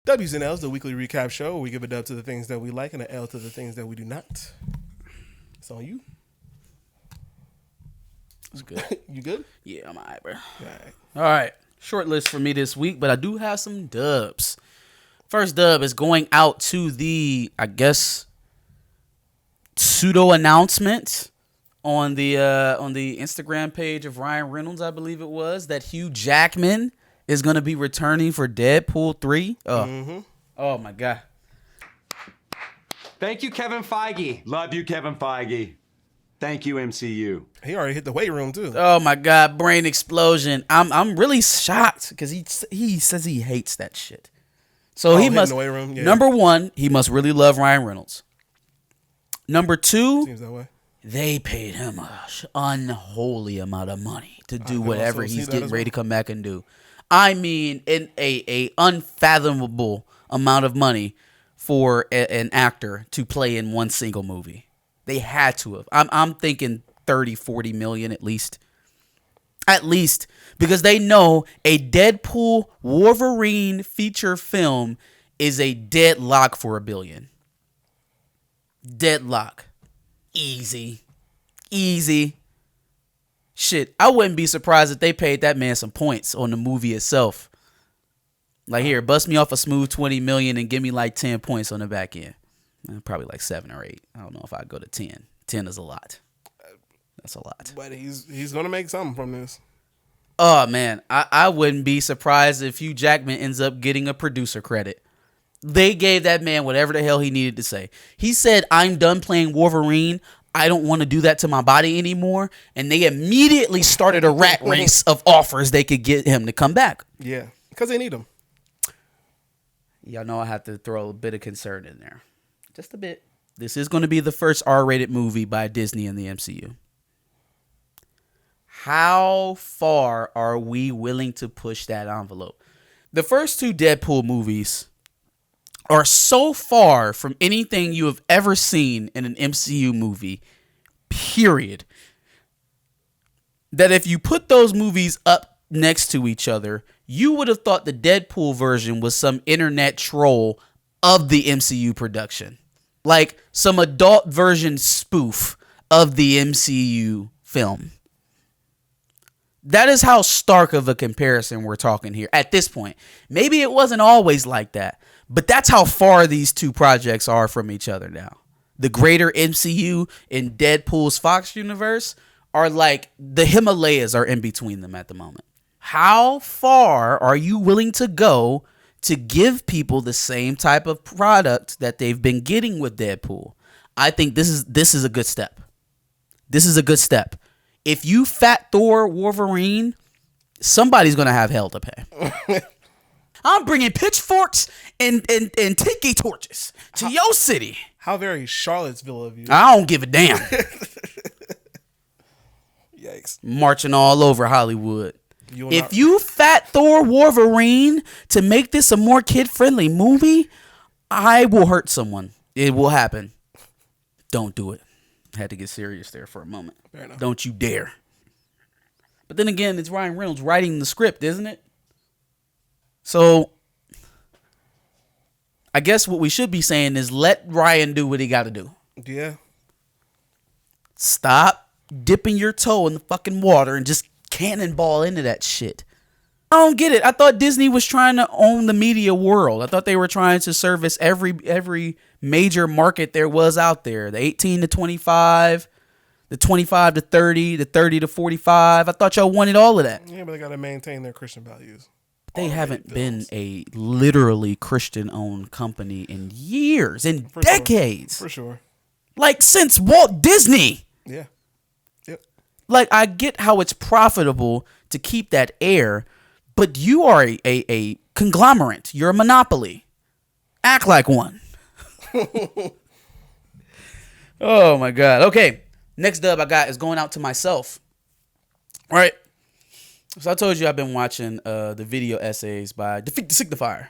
W's and L's, the weekly recap show where we give a dub to the things that we like and an L to the things that we do not. It's on you. It's good. You good? Yeah, I'm all right, bro. All All right. Short list for me this week, but I do have some dubs. First dub is going out to the, I guess, pseudo announcement on the Instagram page of Ryan Reynolds, I believe it was, that Hugh Jackman is going to be returning for Deadpool 3. Oh my God. Thank you, Kevin Feige. Love you, Kevin Feige. Thank you, MCU. He already hit the weight room too. Oh my God, brain explosion. I'm really shocked because he says he hates that shit. So he must, the weight room? Yeah. Number one, he must really love Ryan Reynolds. Number two, Seems that way. they paid him an unholy amount of money to do whatever he's getting ready to come back and do. I mean, in a unfathomable amount of money for an actor to play in one single movie. They had to have. I'm thinking 30, 40 million at least. At least. Because they know a Deadpool Wolverine feature film is a deadlock for $1 billion. Deadlock. Easy. Shit, I wouldn't be surprised if they paid that man some points on the movie itself. Like, here, bust me off a smooth 20 million and give me like 10 points on the back end. Probably like 7 or 8. I don't know if I'd go to 10. 10 is a lot. That's a lot. But he's gonna make something from this. Oh man, I wouldn't be surprised if Hugh Jackman ends up getting a producer credit. They gave that man whatever the hell he needed to say. He said, "I'm done playing Wolverine. I don't want to do that to my body anymore." And they immediately started a rat race of offers they could get him to come back. Yeah, because they need him. Y'all know I have to throw a bit of concern in there. Just a bit. This is going to be the first R-rated movie by Disney in the MCU. How far are we willing to push that envelope? The first 2 Deadpool movies are so far from anything you have ever seen in an MCU movie, period, that if you put those movies up next to each other, you would have thought the Deadpool version was some internet troll of the MCU production. Like some adult version spoof of the MCU film. That is how stark of a comparison we're talking here at this point. Maybe it wasn't always like that, but that's how far these 2 projects are from each other now. The greater MCU and Deadpool's Fox universe are like the Himalayas are in between them at the moment. How far are you willing to go to give people the same type of product that they've been getting with Deadpool? I think this is a good step. This is a good step. If you fat Thor Wolverine, somebody's going to have hell to pay. I'm bringing pitchforks and tiki torches to your city. How very Charlottesville of you. I don't give a damn. Yikes. Marching all over Hollywood. If you fat Thor Wolverine to make this a more kid-friendly movie, I will hurt someone. It will happen. Don't do it. Had to get serious there for a moment. Fair enough. Don't you dare. But then again, it's Ryan Reynolds writing the script, isn't it? So I guess what we should be saying is let Ryan do what he got to do. Yeah. Stop dipping your toe in the fucking water and just cannonball into that shit. I don't get it. I thought Disney was trying to own the media world. I thought they were trying to service every major market there was out there. The 18 to 25, the 25 to 30, the 30 to 45. I thought y'all wanted all of that. Yeah, but they got to maintain their Christian values. They haven't been a literally Christian-owned company in years, in For decades. Sure. For sure. Like since Walt Disney. Yeah. Yep. Like I get how it's profitable to keep that air, but you are a conglomerate. You're a monopoly. Act like one. Oh my God. Okay. Next dub I got is going out to myself. All right. So I told you I've been watching the video essays by FD Signifier.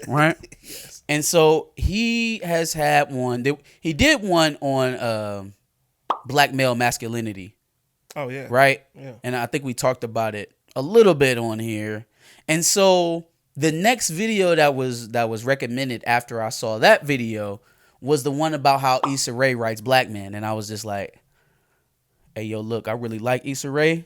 Right? Yes. And so he has had one. He did one on black male masculinity. Oh, yeah. Right? Yeah. And I think we talked about it a little bit on here. And so The next video that was recommended after I saw that video was the one about how Issa Rae writes black men. And I was just like, hey, yo, look, I really like Issa Rae.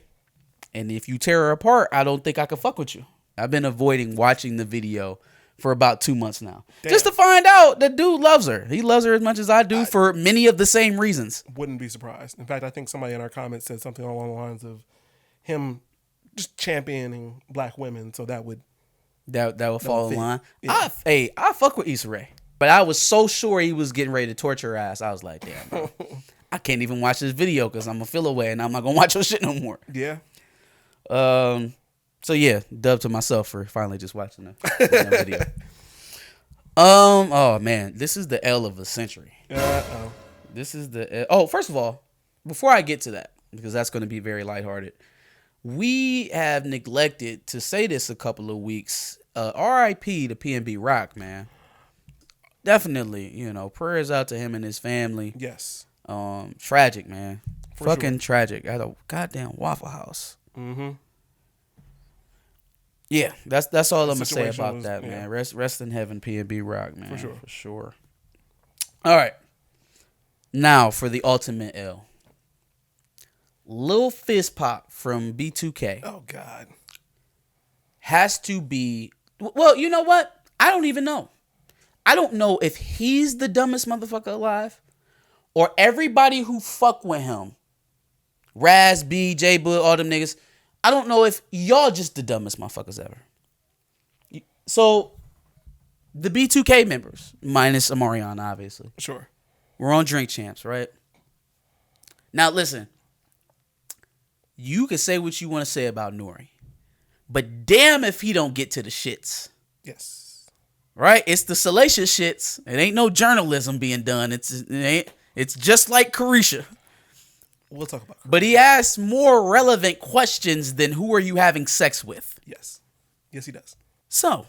And if you tear her apart, I don't think I can fuck with you. I've been avoiding watching the video for about 2 months now. Damn. Just to find out that dude loves her. He loves her as much as I do for many of the same reasons. Wouldn't be surprised. In fact, I think somebody in our comments said something along the lines of him just championing black women. So that would fall in line. Yeah. I fuck with Issa Rae. But I was so sure he was getting ready to torture her ass. I was like, damn, bro. I can't even watch this video because I'm going to feel away and I'm not going to watch your shit no more. Yeah. So yeah, dub to myself for finally just watching that video. Oh man, this is the L of the century. Uh-oh. This is the oh, first of all, before I get to that, because that's going to be very lighthearted, we have neglected to say this a couple of weeks. R.I.P. to PNB Rock, man. Definitely, prayers out to him and his family. Yes. Tragic, man. For Fucking sure. tragic. At a goddamn Waffle House. Mm-hmm. Yeah, that's all I'm gonna say about was, that, man. Rest in heaven, PNB Rock, man. For sure. All right. Now for the ultimate L. Lil Fizz Pop from B2K. Oh God. Has to be. Well, you know what? I don't even know. I don't know if he's the dumbest motherfucker alive, or everybody who fuck with him, Raz, B, J Bud, all them niggas. I don't know if y'all just the dumbest motherfuckers ever. So, the B2K members, minus Amarion, obviously. Sure. We're on Drink Champs, right? Now, listen. You can say what you want to say about Nori. But damn if he don't get to the shits. Yes. Right? It's the salacious shits. It ain't no journalism being done. It's just like Caresha. We'll talk about Caresha. But he asks more relevant questions than who are you having sex with? Yes. Yes, he does. So,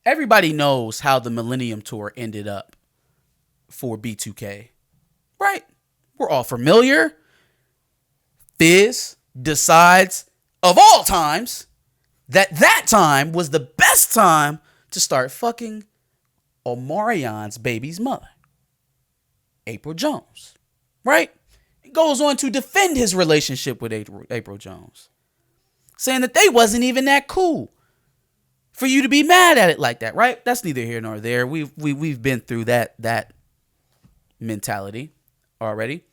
everybody knows how the Millennium Tour ended up for B2K. Right? We're all familiar. Fizz decides, of all times, that time was the best time to start fucking Omarion's baby's mother, April Jones. Right? Goes on to defend his relationship with April Jones, saying that they wasn't even that cool for you to be mad at it like that, right? That's neither here nor there. We've been through that mentality already.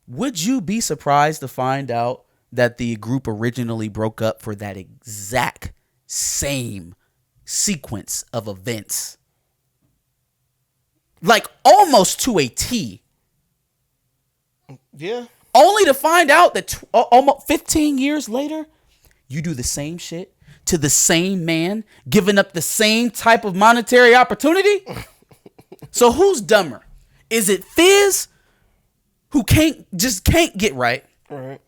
Would you be surprised to find out that the group originally broke up for that exact same sequence of events? Like almost to a T. Yeah. Only to find out that almost 15 years later, you do the same shit to the same man, giving up the same type of monetary opportunity. So who's dumber? Is it Fizz, who can't get right? Right.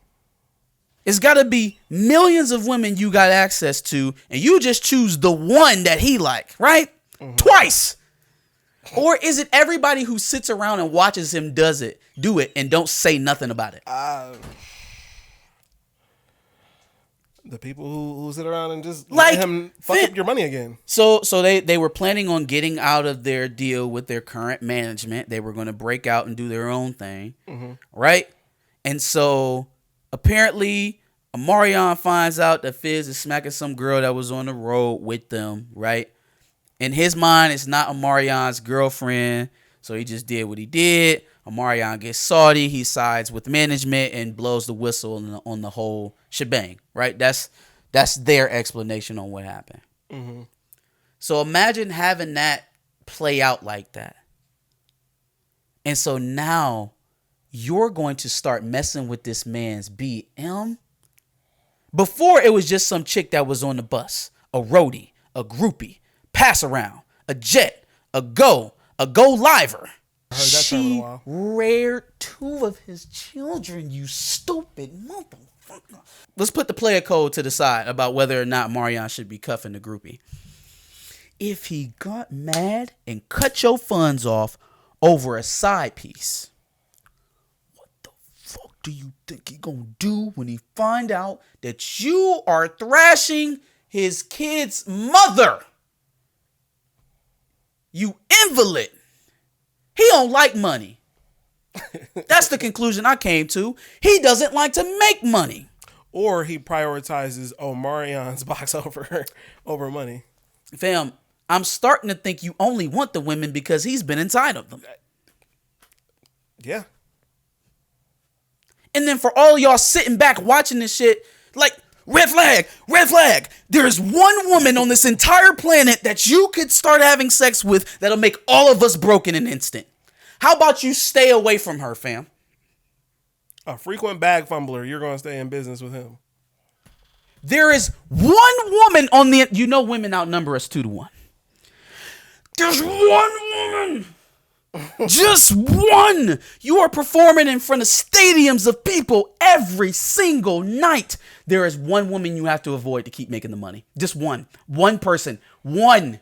It's got to be millions of women you got access to, and you just choose the one that he like, right? Mm-hmm. Twice. Or is it everybody who sits around and watches him do it, and don't say nothing about it? The people who sit around and just like let him fuck up your money again. So they were planning on getting out of their deal with their current management. They were going to break out and do their own thing, right? And so apparently Amarion finds out that Fizz is smacking some girl that was on the road with them, right? In his mind, it's not Amarion's girlfriend, so he just did what he did. Amarion gets salty. He sides with management and blows the whistle on the whole shebang, right? That's their explanation on what happened. Mm-hmm. So imagine having that play out like that. And so now you're going to start messing with this man's BM. Before, it was just some chick that was on the bus, a roadie, a groupie, pass around, a jet, a go liver. I heard that term in a while. Reared 2 of his children, you stupid motherfucker. Let's put the player code to the side about whether or not Marion should be cuffing the groupie. If he got mad and cut your funds off over a side piece, what the fuck do you think he gonna do when he find out that you are thrashing his kid's mother? You invalid. He don't like money. That's the conclusion I came to. He doesn't like to make money. Or he prioritizes Omarion's box over money. Fam, I'm starting to think you only want the women because he's been inside of them. Yeah. And then for all of y'all sitting back watching this shit, like, red flag, red flag. There's one woman on this entire planet that you could start having sex with that'll make all of us broke in an instant. How about you stay away from her, fam? A frequent bag fumbler, you're going to stay in business with him. There is one woman on the... You know women outnumber us 2-1. There's one woman. Just one. You are performing in front of stadiums of people every single night. There is one woman you have to avoid to keep making the money. Just one. One person. One.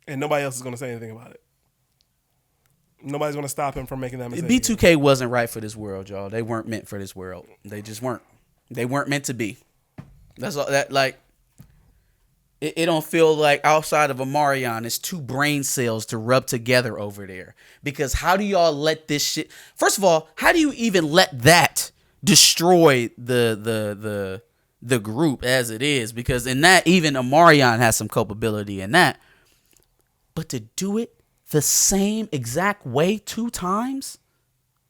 And nobody else is going to say anything about it. Nobody's going to stop him from making that mistake. B2K wasn't right for this world, y'all. They weren't meant for this world. They just weren't. They weren't meant to be. That's all that, like, it don't feel like outside of Omarion, it's two brain cells to rub together over there. Because how do y'all let this shit... First of all, how do you even let that destroy the group as it is? Because in that, even Omarion has some culpability in that. But to do it the same exact way 2 times?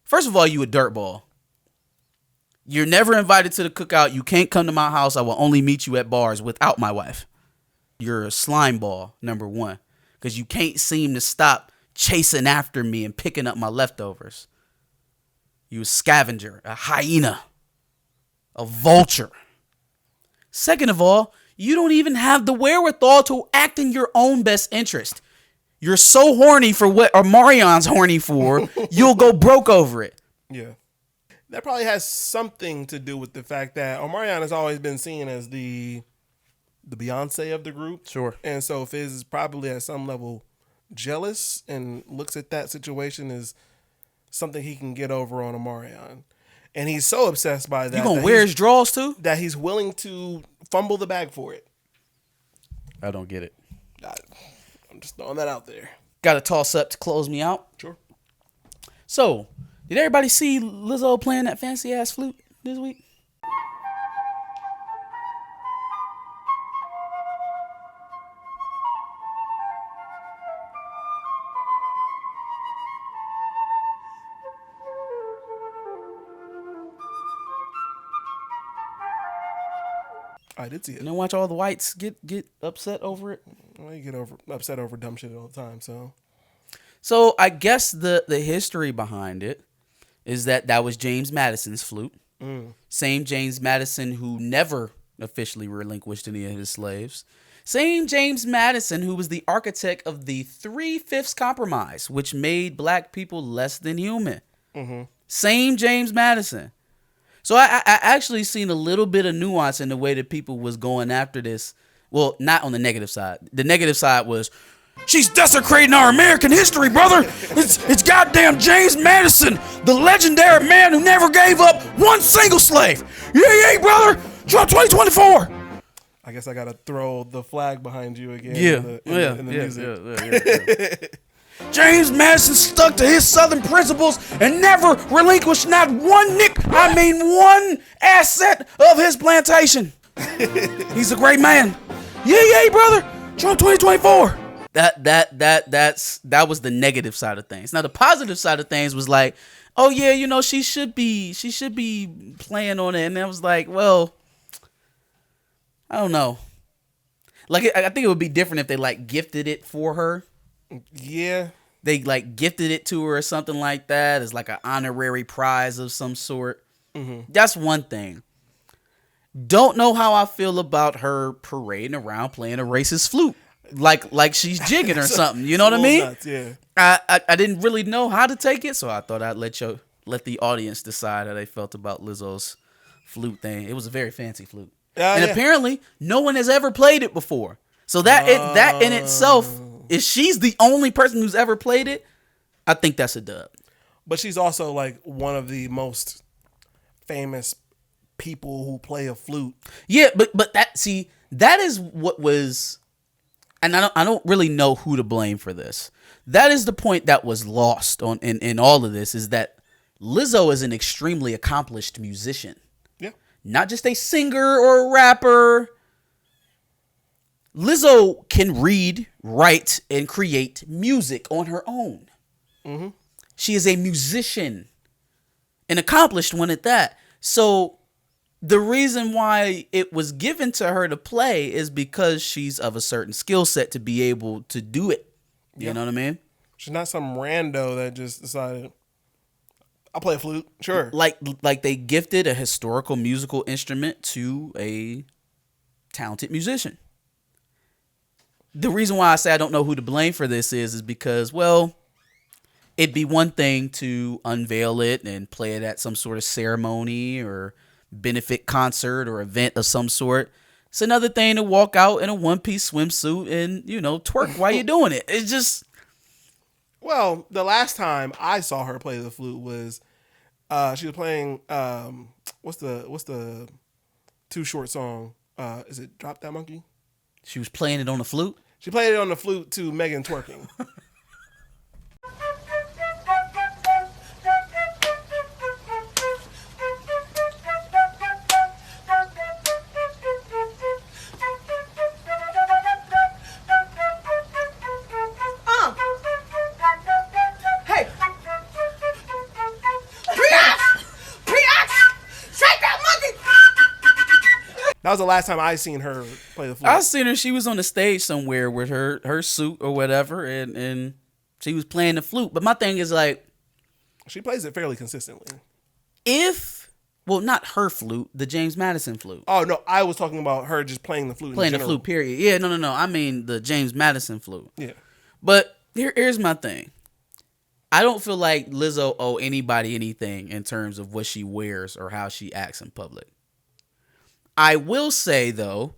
First of all, you a dirtball. You're never invited to the cookout. You can't come to my house. I will only meet you at bars without my wife. You're a slime ball, number one. Because you can't seem to stop chasing after me and picking up my leftovers. You a scavenger, a hyena, a vulture. Second of all, you don't even have the wherewithal to act in your own best interest. You're so horny for what Omarion's horny for, you'll go broke over it. Yeah. That probably has something to do with the fact that Omarion has always been seen as the Beyonce of the group. Sure. And so Fizz is probably at some level jealous and looks at that situation as something he can get over on Omarion. And he's so obsessed by that. You gonna wear his drawers too? That he's willing to fumble the bag for it. I don't get it. I'm just throwing that out there. Got a toss up to close me out. Sure. So, did everybody see Lizzo playing that fancy ass flute this week? I did see it. And then watch all the whites get upset over it. Well, you get upset over dumb shit all the time, so. So I guess the history behind it is that was James Madison's flute. Same James Madison who never officially relinquished any of his slaves. Same James Madison who was the architect of the 3/5 compromise, which made black people less than human. Same James Madison. So I actually seen a little bit of nuance in the way that people was going after this. Well, not on the negative side. The negative side was, she's desecrating our American history, brother. It's goddamn James Madison, the legendary man who never gave up one single slave. Yeah, brother. Trump 2024. I guess I gotta throw the flag behind you again. In the music. James Madison stuck to his Southern principles and never relinquished not one one asset of his plantation. He's a great man. Yeah, brother. Trump 2024. That was the negative side of things. Now the positive side of things was like, oh yeah, you know, she should be playing on it. And I was like, well, I don't know. Like, I think it would be different if they like gifted it for her. Yeah. They like gifted it to her or something like that as like an honorary prize of some sort. That's one thing. Don't know how I feel about her parading around playing a racist flute. Like she's jigging or something. You know what I mean? Nuts, yeah. I didn't really know how to take it, so I thought I'd let the audience decide how they felt about Lizzo's flute thing. It was a very fancy flute. Apparently no one has ever played it before. So that in itself, if she's the only person who's ever played it, I think that's a dub. But she's also like one of the most famous people who play a flute. Yeah, but That is what was, and I don't really know who to blame for this. That is the point that was lost in all of this, is that Lizzo is an extremely accomplished musician. Yeah. Not just a singer or a rapper. Lizzo can read, write, and create music on her own. Mm-hmm. She is a musician, an accomplished one at that. So the reason why it was given to her to play is because she's of a certain skill set to be able to do it. You know what I mean? She's not some rando that just decided, I'll play a flute. Sure. Like they gifted a historical musical instrument to a talented musician. The reason why I say I don't know who to blame for this is because, well, it'd be one thing to unveil it and play it at some sort of ceremony or benefit concert or event of some sort. It's another thing to walk out in a one-piece swimsuit and, twerk while you're doing it. It's just... Well, the last time I saw her play the flute was she was playing what's the Too Short song? Is it Drop That Monkey? She was playing it on the flute? She played it on the flute to Megan twerking. That was the last time I seen her play the flute. I seen her. She was on the stage somewhere with her suit or whatever, and she was playing the flute. But my thing is, like, she plays it fairly consistently. Not her flute, the James Madison flute. Oh no, I was talking about her just playing the flute. Playing the flute, period. Yeah, no. I mean the James Madison flute. Yeah. But here's my thing. I don't feel like Lizzo owe anybody anything in terms of what she wears or how she acts in public. I will say, though,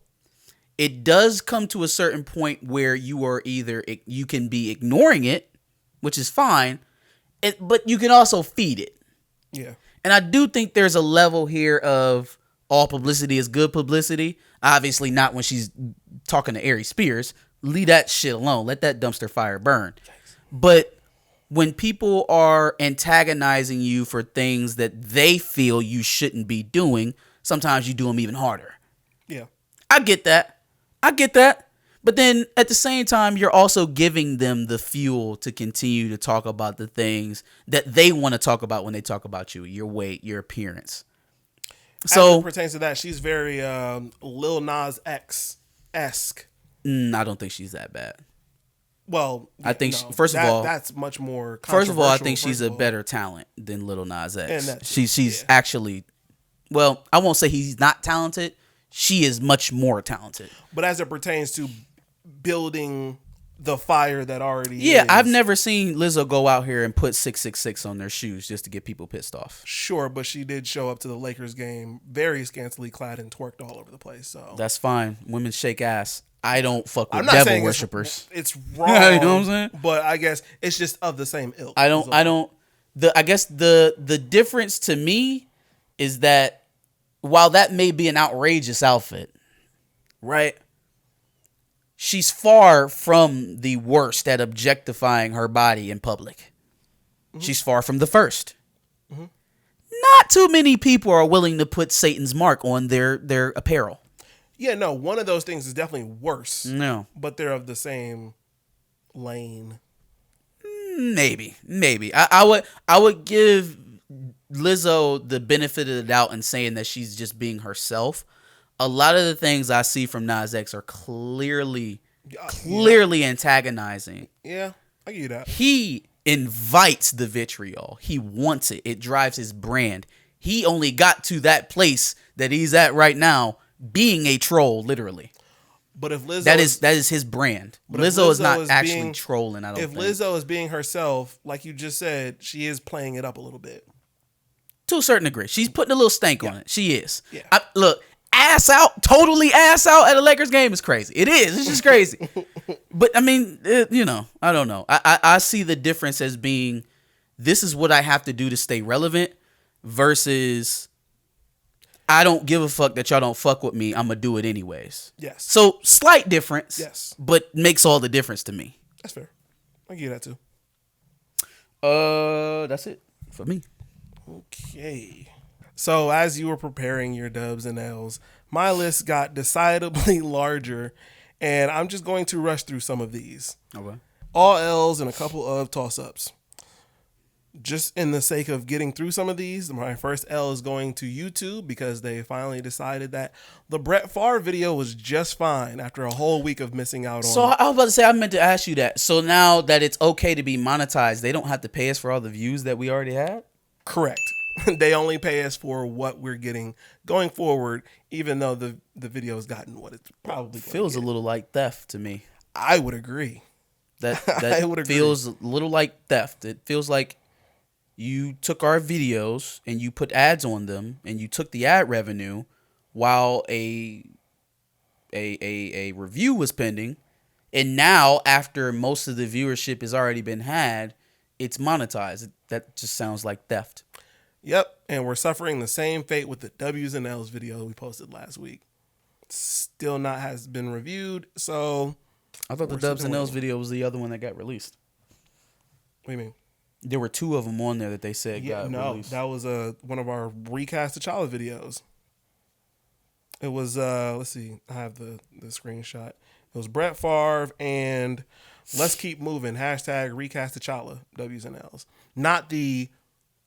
it does come to a certain point where you can be ignoring it, which is fine, but you can also feed it. Yeah. And I do think there's a level here of all publicity is good publicity. Obviously not when she's talking to Ari Spears. Leave that shit alone. Let that dumpster fire burn. But when people are antagonizing you for things that they feel you shouldn't be doing, sometimes you do them even harder. Yeah. I get that. But then at the same time, you're also giving them the fuel to continue to talk about the things that they want to talk about when they talk about you, your weight, your appearance. So as it pertains to that, she's very Lil Nas X-esque. I don't think she's that bad. Well, I think first of all, that's much more. First of all, I think she's a better talent than Lil Nas X. And she's actually, well, I won't say he's not talented. She is much more talented. But as it pertains to building the fire that already is. I've never seen Lizzo go out here and put 666 on their shoes just to get people pissed off. Sure, but she did show up to the Lakers game very scantily clad and twerked all over the place. So that's fine. Women shake ass. I don't fuck with devil worshippers. It's wrong. You know what I'm saying? But I guess it's just of the same ilk. I guess the difference to me is that while that may be an outrageous outfit, right? She's far from the worst at objectifying her body in public. Mm-hmm. She's far from the first. Mm-hmm. Not too many people are willing to put Satan's mark on their apparel. Yeah, no, one of those things is definitely worse. No. But they're of the same lane. Maybe. I would give Lizzo the benefit of the doubt in saying that she's just being herself. A lot of the things I see from Nas X are clearly antagonizing. Yeah, I get that. He invites the vitriol. He wants it. It drives his brand. He only got to that place that he's at right now being a troll, literally. But if Lizzo that is his brand. Lizzo is not actually trolling. I don't think. If Lizzo is being herself, like you just said, she is playing it up a little bit. To a certain degree, she's putting a little stank on it. She is. Yeah. Look. Totally ass out at a Lakers game is crazy. It is. It's just crazy. But I mean, I don't know. I see the difference as being, this is what I have to do to stay relevant versus I don't give a fuck that y'all don't fuck with me. I'm gonna do it anyways. Yes. So slight difference. Yes. But makes all the difference to me. That's fair. I give you that too. That's it for me. Okay. So as you were preparing your dubs and L's, my list got decidedly larger, and I'm just going to rush through some of these. Okay. All L's and a couple of toss-ups. Just in the sake of getting through some of these, my first L is going to YouTube because they finally decided that the Brett Favre video was just fine after a whole week of missing out on So I was about to say, I meant to ask you that. So now that it's okay to be monetized, they don't have to pay us for all the views that we already had? Correct. They only pay us for what we're getting going forward, even though the video's gotten what it's probably Feels a little like theft to me. I would agree. That I would agree. feels a little like theft. It feels like you took our videos and you put ads on them and you took the ad revenue while a review was pending, and now after most of the viewership has already been had, it's monetized. That just sounds like theft. Yep, and we're suffering the same fate with the W's and L's video we posted last week. Still not has been reviewed, so I thought the Dubs and L's video was the other one that got released. What do you mean? There were two of them on there that they said got released. That was one of our recast T'Challa videos. It was let's see, I have the screenshot. It was Brett Favre and Let's Keep Moving hashtag recast T'Challa W's and L's, not the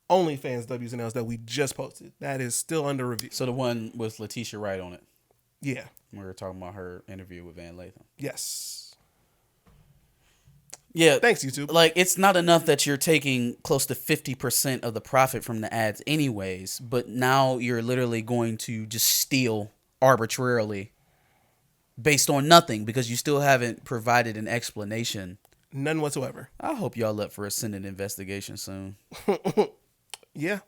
OnlyFans W's and L's that we just posted. That is still under review. So the one with Letitia Wright on it. Yeah, we were talking about her interview with Van Lathan. Yes. Yeah. Thanks, YouTube. Like, it's not enough that you're taking close to 50% of the profit from the ads anyways, but now you're literally going to just steal arbitrarily based on nothing because you still haven't provided an explanation. None whatsoever. I hope y'all up for a Senate investigation soon. Yeah.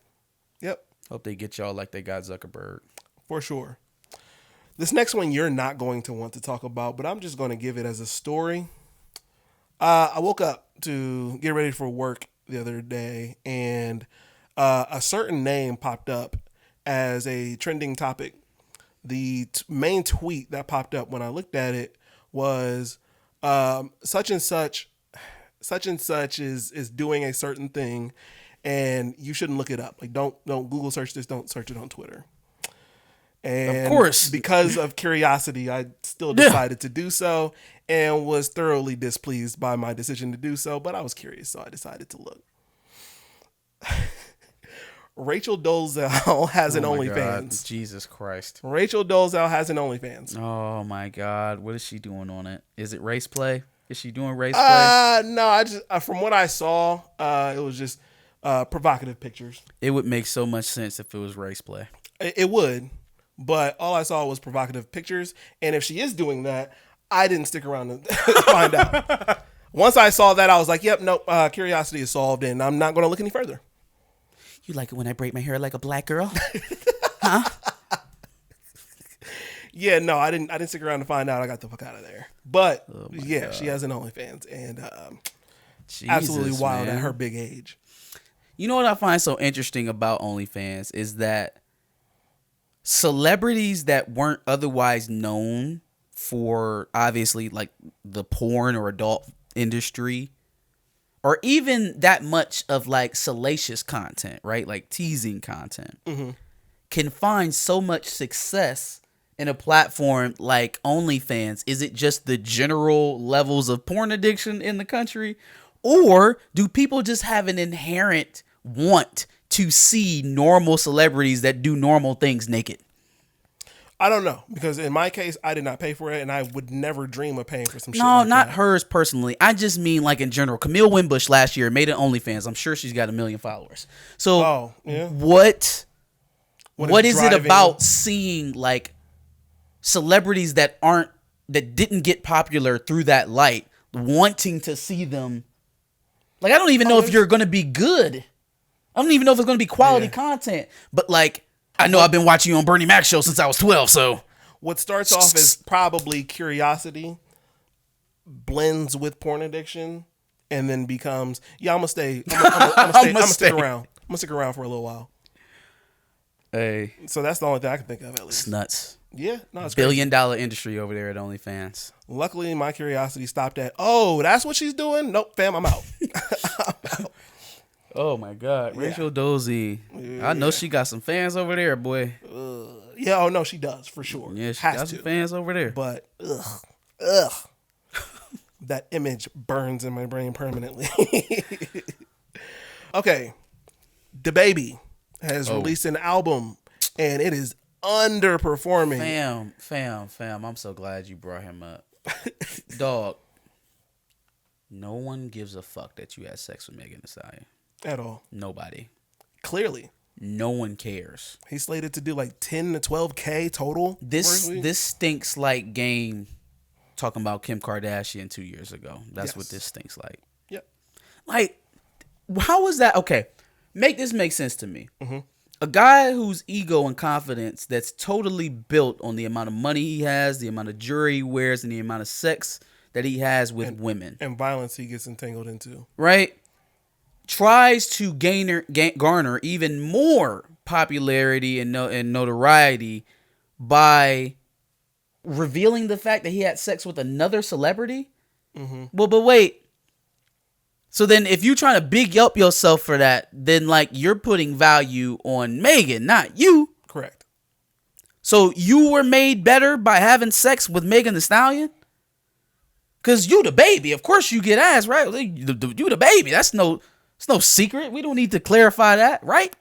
Yep. Hope they get y'all like they got Zuckerberg. For sure. This next one you're not going to want to talk about, but I'm just going to give it as a story. I woke up to get ready for work the other day, and a certain name popped up as a trending topic. The main tweet that popped up when I looked at it was such and such is doing a certain thing, and you shouldn't look it up. Like don't Google search this. Don't search it on Twitter. And of course, because of curiosity, I still decided to do so and was thoroughly displeased by my decision to do so. But I was curious, so I decided to look. Rachel Dolezal has an OnlyFans. Jesus Christ. Rachel Dolezal has an OnlyFans. Oh my God. What is she doing on it? Is it race play? Is she doing race play? No, I just from what I saw, it was just provocative pictures. It would make so much sense if it was race play. It would, but all I saw was provocative pictures. And if she is doing that, I didn't stick around to find out. Once I saw that, I was like, yep, nope, curiosity is solved, and I'm not going to look any further. You like it when I braid my hair like a black girl? Huh? Yeah, no, I didn't stick around to find out. I got the fuck out of there. But yeah, God. she has an OnlyFans, and Jesus, absolutely wild man. at her big age. You know what I find so interesting about OnlyFans is that celebrities that weren't otherwise known for obviously like the porn or adult industry, or even that much of like salacious content, right? Like teasing content, can find so much success in a platform like OnlyFans. Is it just the general levels of porn addiction in the country? Or do people just have an inherent want to see normal celebrities that do normal things naked? I don't know, because in my case, I did not pay for it, and I would never dream of paying for some shit. No, like not that. hers personally. I just mean like in general. Camille Winbush last year made an OnlyFans. I'm sure she's got 1 million followers. So what is it about seeing like celebrities that didn't get popular through that light, wanting to see them? Like, I don't even know if you're going to be good. I don't even know if it's going to be quality content. But like, I know I've been watching you on Bernie Mac's show since I was 12, so. What starts off as probably curiosity blends with porn addiction and then becomes, I'm going to stay. I'm going to stick around. I'm going to stick around for a little while. Hey, So that's the only thing I can think of, at least. it's nuts. Yeah, no, it's $1 billion industry over there at OnlyFans. Luckily, my curiosity stopped at, oh, that's what she's doing? Nope, fam, I'm out. I'm out. Oh my God, Yeah. Rachel Dozy. I know she got some fans over there, boy. Yeah, oh no, she does, for sure. Yeah, she Has got to. some fans over there. But, ugh. That image burns in my brain permanently. Okay. DaBaby has released an album, and it is underperforming. Fam. I'm so glad you brought him up. Dog, no one gives a fuck that you had sex with Megan Thee Stallion. At all. Nobody. Clearly. No one cares. He's slated to do like 10 to 12K total. This stinks like Game talking about Kim Kardashian 2 years ago. That's what this stinks like. Yep. Like, how was that? Okay, make sense to me. A guy whose ego and confidence that's totally built on the amount of money he has, the amount of jewelry he wears, and the amount of sex that he has with women. And violence he gets entangled into. Right? Tries to garner even more popularity and notoriety by revealing the fact that he had sex with another celebrity. Well, but wait. So then if you're trying to big up yourself for that, then like you're putting value on Megan, not you. Correct. So you were made better by having sex with Megan Thee Stallion? Because you DaBaby. Of course you get ass, right? You DaBaby. It's no secret. We don't need to clarify that, right?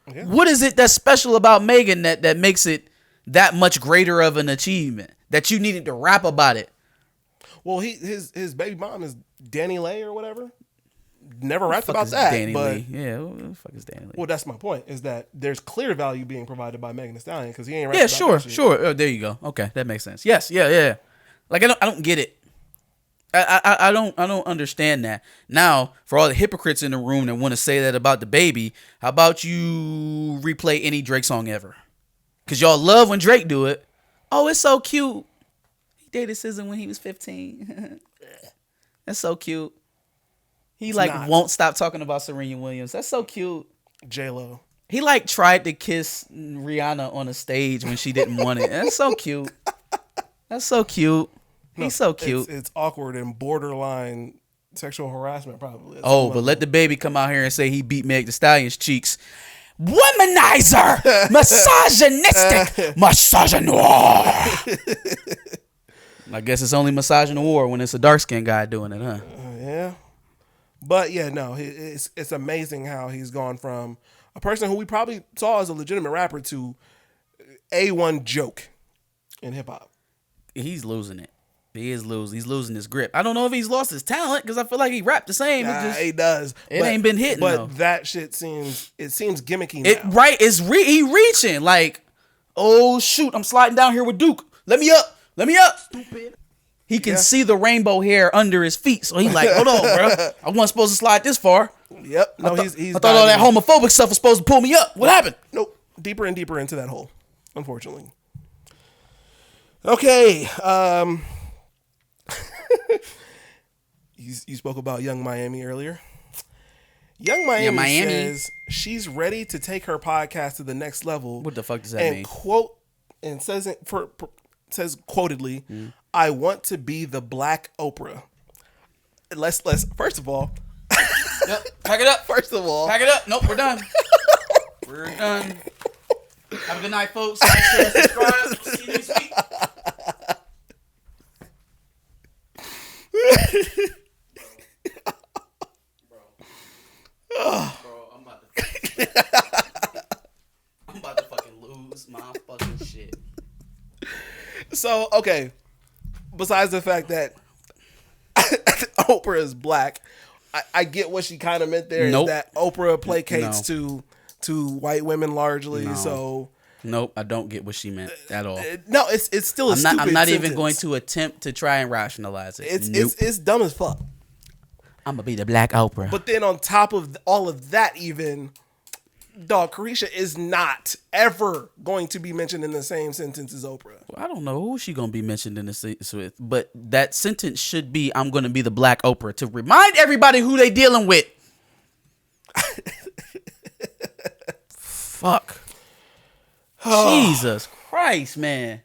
Yeah. What is it that's special about Megan that makes it that much greater of an achievement that you needed to rap about it? Well, his baby mom is Danny Lay or whatever. Never rapped Fuck about is that. Danny but Lee? Yeah, who the fuck is Danny Lee? well, that's my point. Is that there's clear value being provided by Megan Thee Stallion because he ain't rapping Yeah, about that shit. sure. Oh, there you go. Okay, that makes sense. Yes, yeah. Like I don't get it. I don't understand that. Now, for all the hypocrites in the room that want to say that about DaBaby, how about you replay any Drake song ever? Cause y'all love when Drake do it. Oh, it's so cute. He dated SZA when he was 15. That's so cute. He won't stop talking about Serena Williams. That's so cute. J-Lo. He tried to kiss Rihanna on a stage when she didn't want it. That's so cute. That's so cute. He's so cute. It's awkward and borderline sexual harassment, probably. Oh, but let DaBaby come out here and say he beat Meg Thee Stallion's cheeks. Womanizer! Misogynistic! Misogynoir! I guess it's only misogynoir when it's a dark-skinned guy doing it, huh? Yeah. But yeah, no, it's amazing how he's gone from a person who we probably saw as a legitimate rapper to A1 joke in hip-hop. He's losing it. He is losing. He's losing his grip. I don't know if he's lost his talent because I feel like he rapped the same. He does. It ain't been hitting. But though. That shit seems gimmicky now. Right? He reaching like, oh shoot, I'm sliding down here with Duke. Let me up. Stupid. He can see the rainbow hair under his feet, so he's like, hold on, bro. I wasn't supposed to slide this far. Yep. No, I thought all that homophobic stuff was supposed to pull me up. What happened? Nope. Deeper and deeper into that hole, unfortunately. Okay. You spoke about Yung Miami earlier. Yung Miami says she's ready to take her podcast to the next level. What the fuck does that mean? Says quotedly, I want to be the Black Oprah. Let's first of all. Yep. Pack it up. First of all. Pack it up. Nope, we're done. We're done. Have a good night, folks. Like, share, subscribe. See you next week. Bro, I'm about to fucking lose my fucking shit. So, okay. Besides the fact that Oprah is black, I get what she kind of meant there. Nope. Is that Oprah placates to white women largely. No. So nope, I don't get what she meant at all. No, it's still a stupid I'm not sentence. even going to attempt to try and rationalize it. It's dumb as fuck. I'm gonna be the Black Oprah. But then on top of all of that, even Caresha is not ever going to be mentioned in the same sentence as Oprah. Well, I don't know who she gonna be mentioned in this with, but that sentence should be, "I'm gonna be the Black Oprah," to remind everybody who they dealing with. Fuck. Jesus Christ, man.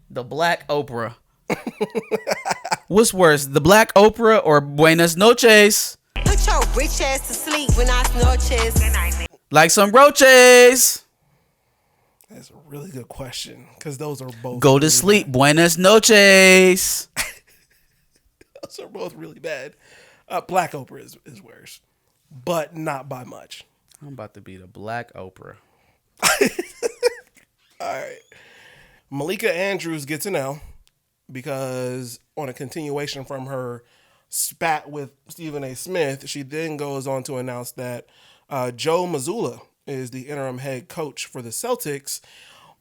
The Black Oprah. What's worse, the Black Oprah or Buenas noches? Put your rich ass to sleep when I noches. Like some roaches. That's a really good question because those are both. Go to really sleep. bad. Buenas noches. Those are both really bad. Black Oprah is worse, but not by much. I'm about to be the Black Oprah. All right. Malika Andrews gets an L because on a continuation from her spat with Stephen A. Smith, she then goes on to announce that Joe Mazzulla is the interim head coach for the Celtics.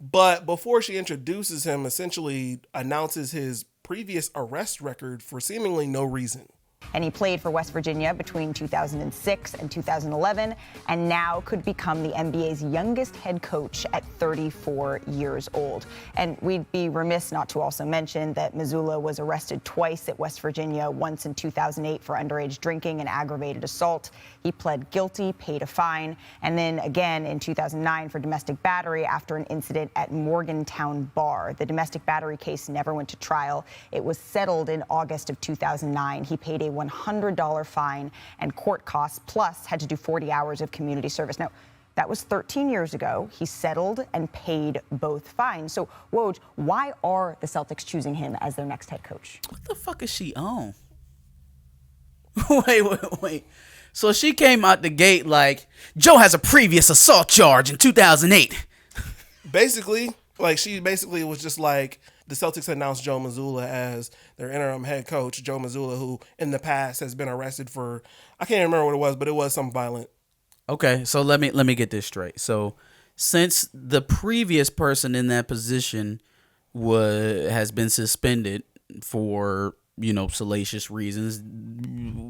But before she introduces him, essentially announces his previous arrest record for seemingly no reason. And he played for West Virginia between 2006 and 2011, and now could become the NBA's youngest head coach at 34 years old. And we'd be remiss not to also mention that Mazzulla was arrested twice at West Virginia, once in 2008 for underage drinking and aggravated assault. He pled guilty, paid a fine, and then again in 2009 for domestic battery after an incident at Morgantown Bar. The domestic battery case never went to trial. It was settled in August of 2009. He paid a $100 fine and court costs, plus had to do 40 hours of community service. Now, that was 13 years ago. He settled and paid both fines. So, Woj, why are the Celtics choosing him as their next head coach? What the fuck is she on? Wait. So she came out the gate like, Joe has a previous assault charge in 2008. Basically, she was just like, the Celtics announced Joe Mazzulla as their interim head coach. Joe Mazzulla, who in the past has been arrested for, I can't remember what it was, but it was something violent. Okay, so let me get this straight. So since the previous person in that position has been suspended for, salacious reasons,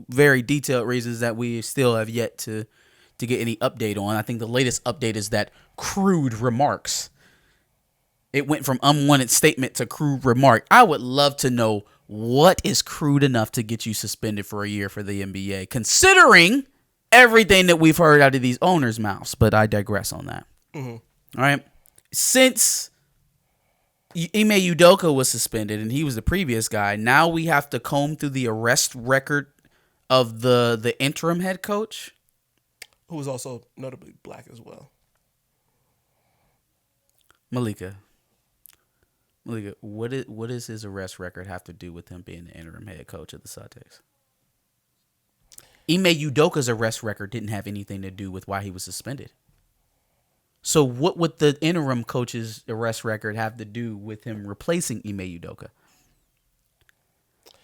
very detailed reasons that we still have yet to get any update on. I think the latest update is that crude remarks. It went from unwanted statement to crude remark. I would love to know what is crude enough to get you suspended for a year for the NBA, considering everything that we've heard out of these owners' mouths. But I digress on that. Mm-hmm. All right. Since Ime Udoka was suspended and he was the previous guy, now we have to comb through the arrest record of the interim head coach, who was also notably black as well. Malika, what does his arrest record have to do with him being the interim head coach of the Celtics? Ime Udoka's arrest record didn't have anything to do with why he was suspended. So what would the interim coach's arrest record have to do with him replacing Ime Udoka?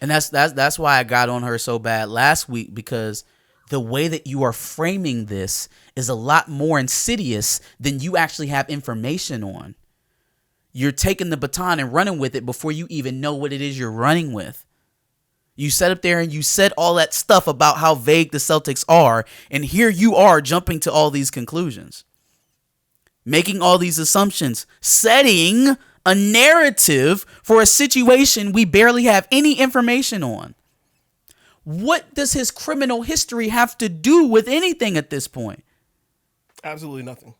And that's why I got on her so bad last week, because the way that you are framing this is a lot more insidious than you actually have information on. You're taking the baton and running with it before you even know what it is you're running with. You sat up there and you said all that stuff about how vague the Celtics are, and here you are jumping to all these conclusions, making all these assumptions, setting a narrative for a situation we barely have any information on. What does his criminal history have to do with anything at this point? Absolutely nothing.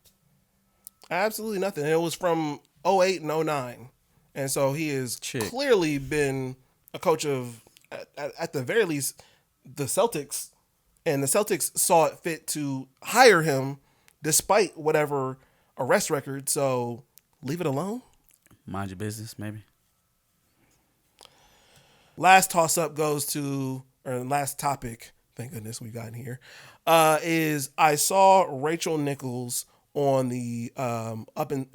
Absolutely nothing. It was from 2008 and 2009. And so he has clearly been a coach of, at the very least, the Celtics. And the Celtics saw it fit to hire him despite whatever arrest record. So leave it alone. Mind your business, maybe. Last toss-up goes to, or last topic, thank goodness we got in here, is I saw Rachel Nichols on the Up in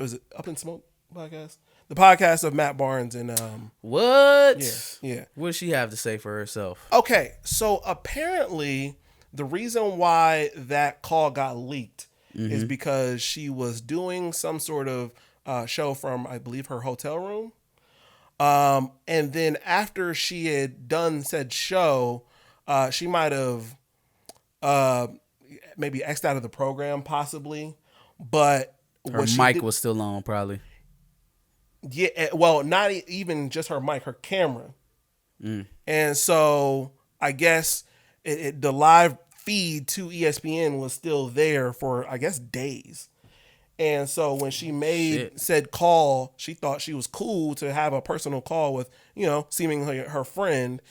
Smoke podcast? The podcast of Matt Barnes and what? Yeah. What does she have to say for herself? Okay, so apparently the reason why that call got leaked is because she was doing some sort of show from, I believe, her hotel room. And then after she had done said show, she might have maybe X'd out of the program, possibly. But her mic was still on, probably. Yeah, well, not even just her mic, her camera. And so I guess the live feed to ESPN was still there for, I guess, days. And so when she made said call, she thought she was cool to have a personal call with, seemingly her friend.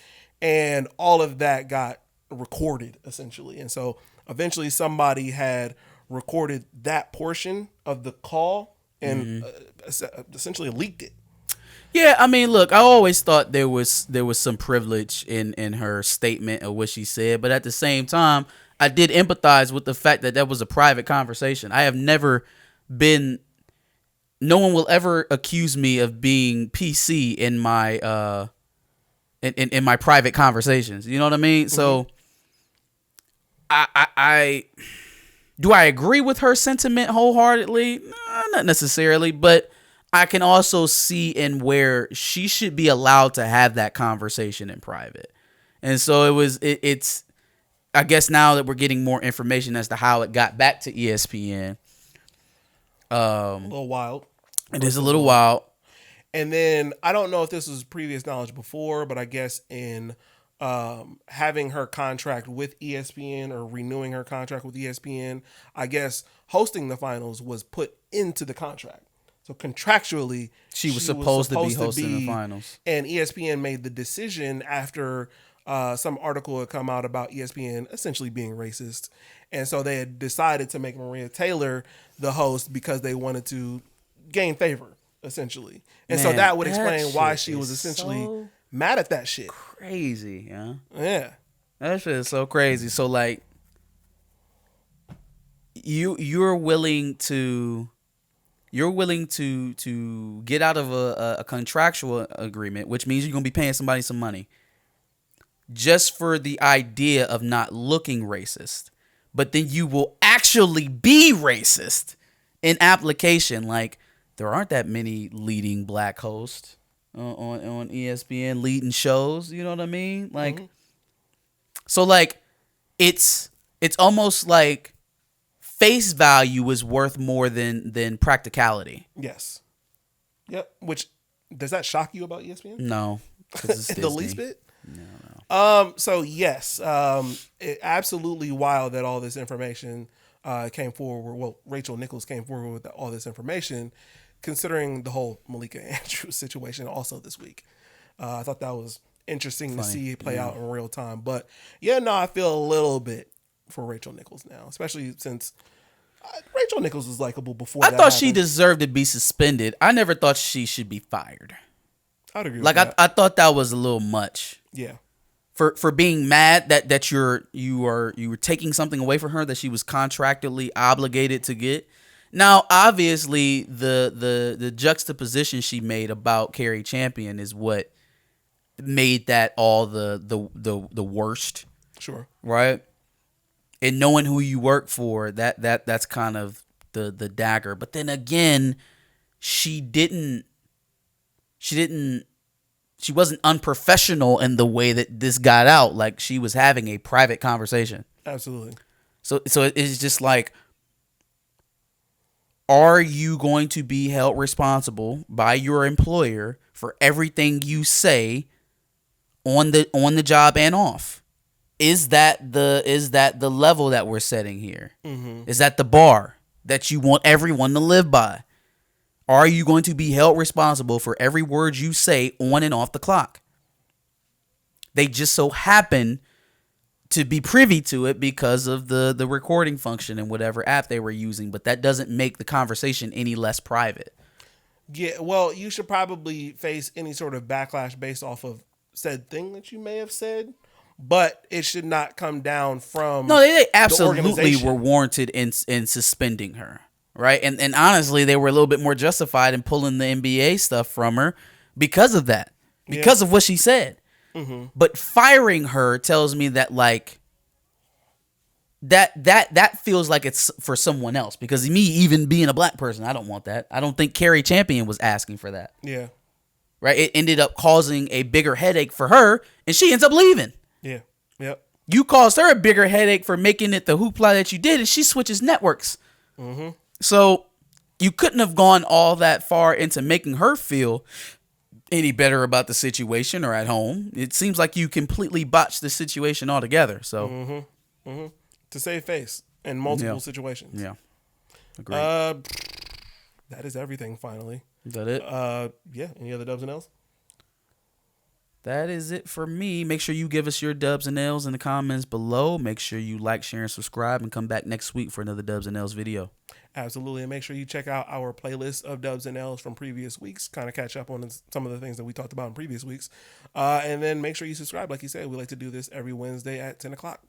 And all of that got recorded, essentially. And so eventually somebody had recorded that portion of the call and essentially leaked it. Yeah, I mean, look, I always thought there was some privilege in her statement of what she said. But at the same time, I did empathize with the fact that was a private conversation. I have never been, no one will ever accuse me of being PC in my in my private conversations. You know what I mean? Mm-hmm. So I do I agree with her sentiment wholeheartedly? Not necessarily, but I can also see in where she should be allowed to have that conversation in private. And so it's I guess now that we're getting more information as to how it got back to ESPN. A little wild. It is a little wild. And then I don't know if this was previous knowledge before, but I guess in having her contract with ESPN or renewing her contract with ESPN, I guess hosting the finals was put into the contract. So contractually, she was supposed to be hosting the finals. And ESPN made the decision after some article had come out about ESPN essentially being racist. And so they had decided to make Maria Taylor the host because they wanted to gain favor, essentially. And so that would explain why she was essentially mad at that shit. Crazy, yeah. Yeah. That shit is so crazy. So like you're willing to get out of a contractual agreement, which means you're going to be paying somebody some money just for the idea of not looking racist. But then you will actually be racist in application. Like, there aren't that many leading black hosts on ESPN leading shows. You know what I mean? Like, so like, it's almost like face value is worth more than practicality. Yes. Yep. Which, does that shock you about ESPN? No. The least bit? No. So yes, it absolutely wild that all this information came forward. Well, Rachel Nichols came forward with all this information, considering the whole Malika Andrews situation also this week. I thought that was interesting to see it play out in real time. But yeah, no, I feel a little bit for Rachel Nichols now, especially since Rachel Nichols was likable before. I thought she deserved to be suspended. I never thought she should be fired. I'd agree. Like with that. I thought that was a little much. Yeah. For being mad that you were taking something away from her that she was contractually obligated to get. Now, obviously, the juxtaposition she made about Carrie Champion is what made that all the worst. Sure. Right? And knowing who you work for, that's kind of the dagger. But then again, she wasn't unprofessional in the way that this got out. Like, she was having a private conversation. Absolutely. So it's just like, are you going to be held responsible by your employer for everything you say on the job and off? Is that the level that we're setting here? Mm-hmm. Is that the bar that you want everyone to live by? Are you going to be held responsible for every word you say on and off the clock? They just so happen to be privy to it because of the recording function and whatever app they were using, but that doesn't make the conversation any less private. Yeah, well, you should probably face any sort of backlash based off of said thing that you may have said, but it should not come down from they absolutely were warranted in suspending her. Right. And honestly, they were a little bit more justified in pulling the NBA stuff from her because of that, because of what she said. Mm-hmm. But firing her tells me that like that feels like it's for someone else, because me, even being a black person, I don't want that. I don't think Carrie Champion was asking for that. Yeah. Right. It ended up causing a bigger headache for her, and she ends up leaving. Yeah. Yep. You caused her a bigger headache for making it the hoopla that you did, and she switches networks. Mm-hmm. So you couldn't have gone all that far into making her feel any better about the situation or at home. It seems like you completely botched the situation altogether. So to save face in multiple situations. Yeah. Agreed. that is everything. Finally, Is that it? yeah. Any other dubs and L's? That is it for me. Make sure you give us your dubs and L's in the comments below. Make sure you like, share, and subscribe, and come back next week for another dubs and L's video. Absolutely. And make sure you check out our playlist of dubs and L's from previous weeks, kind of catch up on some of the things that we talked about in previous weeks. And then make sure you subscribe. Like you said, we like to do this every Wednesday at 10 o'clock.